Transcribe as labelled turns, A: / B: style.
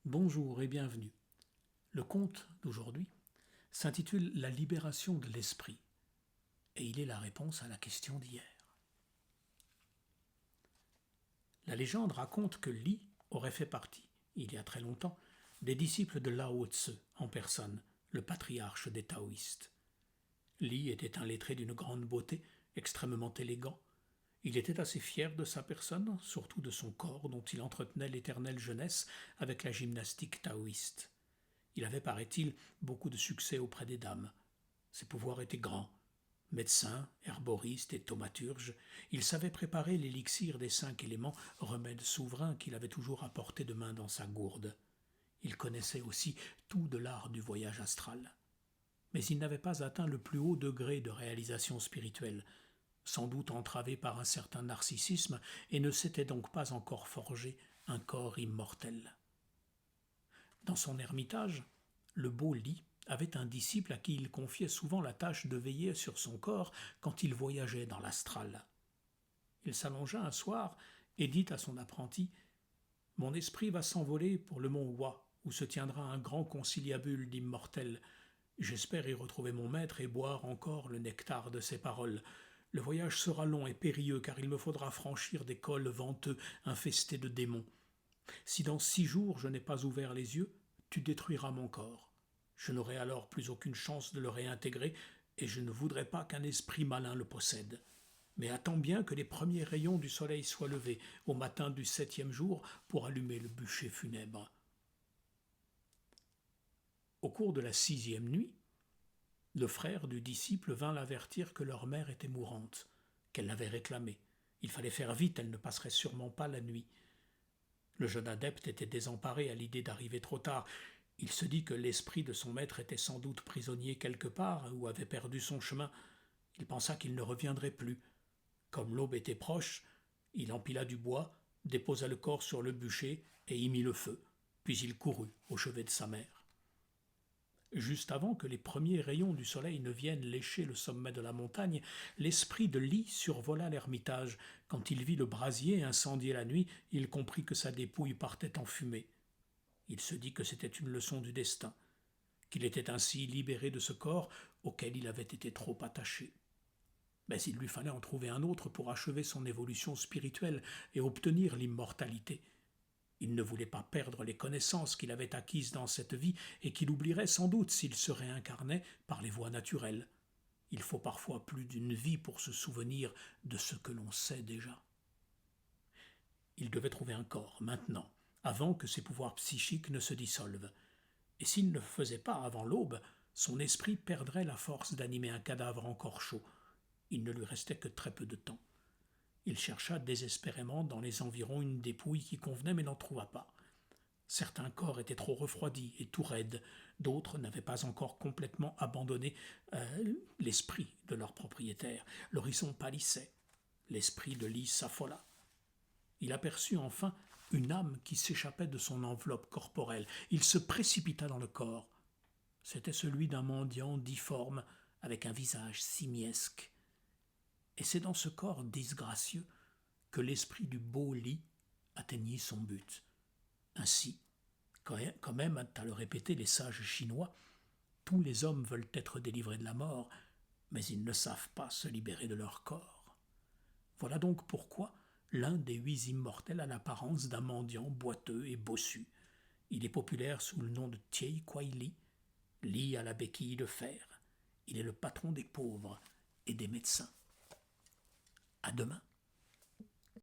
A: Bonjour et bienvenue. Le conte d'aujourd'hui s'intitule La libération de l'esprit et il est la réponse à la question d'hier. La légende raconte que Li aurait fait partie, il y a très longtemps, des disciples de Lao Tse en personne, le patriarche des taoïstes. Li était un lettré d'une grande beauté, extrêmement élégant. Il était assez fier de sa personne, surtout de son corps dont il entretenait l'éternelle jeunesse avec la gymnastique taoïste. Il avait, paraît-il, beaucoup de succès auprès des dames. Ses pouvoirs étaient grands. Médecin, herboriste et thaumaturge, il savait préparer l'élixir des 5 éléments, remède souverain qu'il avait toujours apporté de main dans sa gourde. Il connaissait aussi tout de l'art du voyage astral. Mais il n'avait pas atteint le plus haut degré de réalisation spirituelle, sans doute entravé par un certain narcissisme, et ne s'était donc pas encore forgé un corps immortel. Dans son ermitage, le beau Li avait un disciple à qui il confiait souvent la tâche de veiller sur son corps quand il voyageait dans l'astral. Il s'allongea un soir et dit à son apprenti « Mon esprit va s'envoler pour le mont Hua, où se tiendra un grand conciliabule d'immortels. J'espère y retrouver mon maître et boire encore le nectar de ses paroles. Le voyage sera long et périlleux, car il me faudra franchir des cols venteux infestés de démons. Si dans 6 jours je n'ai pas ouvert les yeux, tu détruiras mon corps. Je n'aurai alors plus aucune chance de le réintégrer, et je ne voudrais pas qu'un esprit malin le possède. Mais attends bien que les premiers rayons du soleil soient levés au matin du 7e jour pour allumer le bûcher funèbre. » Au cours de la 6e nuit, le frère du disciple vint l'avertir que leur mère était mourante, qu'elle l'avait réclamée. Il fallait faire vite, elle ne passerait sûrement pas la nuit. Le jeune adepte était désemparé à l'idée d'arriver trop tard. Il se dit que l'esprit de son maître était sans doute prisonnier quelque part ou avait perdu son chemin. Il pensa qu'il ne reviendrait plus. Comme l'aube était proche, il empila du bois, déposa le corps sur le bûcher et y mit le feu. Puis il courut au chevet de sa mère. Juste avant que les premiers rayons du soleil ne viennent lécher le sommet de la montagne, l'esprit de Li survola l'ermitage. Quand il vit le brasier incendié la nuit, il comprit que sa dépouille partait en fumée. Il se dit que c'était une leçon du destin, qu'il était ainsi libéré de ce corps auquel il avait été trop attaché. Mais il lui fallait en trouver un autre pour achever son évolution spirituelle et obtenir l'immortalité. Il ne voulait pas perdre les connaissances qu'il avait acquises dans cette vie et qu'il oublierait sans doute s'il se réincarnait par les voies naturelles. Il faut parfois plus d'une vie pour se souvenir de ce que l'on sait déjà. Il devait trouver un corps, maintenant, avant que ses pouvoirs psychiques ne se dissolvent. Et s'il ne le faisait pas avant l'aube, son esprit perdrait la force d'animer un cadavre encore chaud. Il ne lui restait que très peu de temps. Il chercha désespérément dans les environs une dépouille qui convenait mais n'en trouva pas. Certains corps étaient trop refroidis et tout raides, d'autres n'avaient pas encore complètement abandonné l'esprit de leur propriétaire. L'horizon pâlissait. L'esprit de Li s'affola. Il aperçut enfin une âme qui s'échappait de son enveloppe corporelle. Il se précipita dans le corps. C'était celui d'un mendiant difforme, avec un visage simiesque. Et c'est dans ce corps disgracieux que l'esprit du beau Li atteignit son but. Ainsi, quand même à le répéter les sages chinois, tous les hommes veulent être délivrés de la mort, mais ils ne savent pas se libérer de leur corps. Voilà donc pourquoi l'un des 8 immortels a l'apparence d'un mendiant boiteux et bossu. Il est populaire sous le nom de Tiei Kwai Li. Li à la béquille de fer. Il est le patron des pauvres et des médecins. À demain.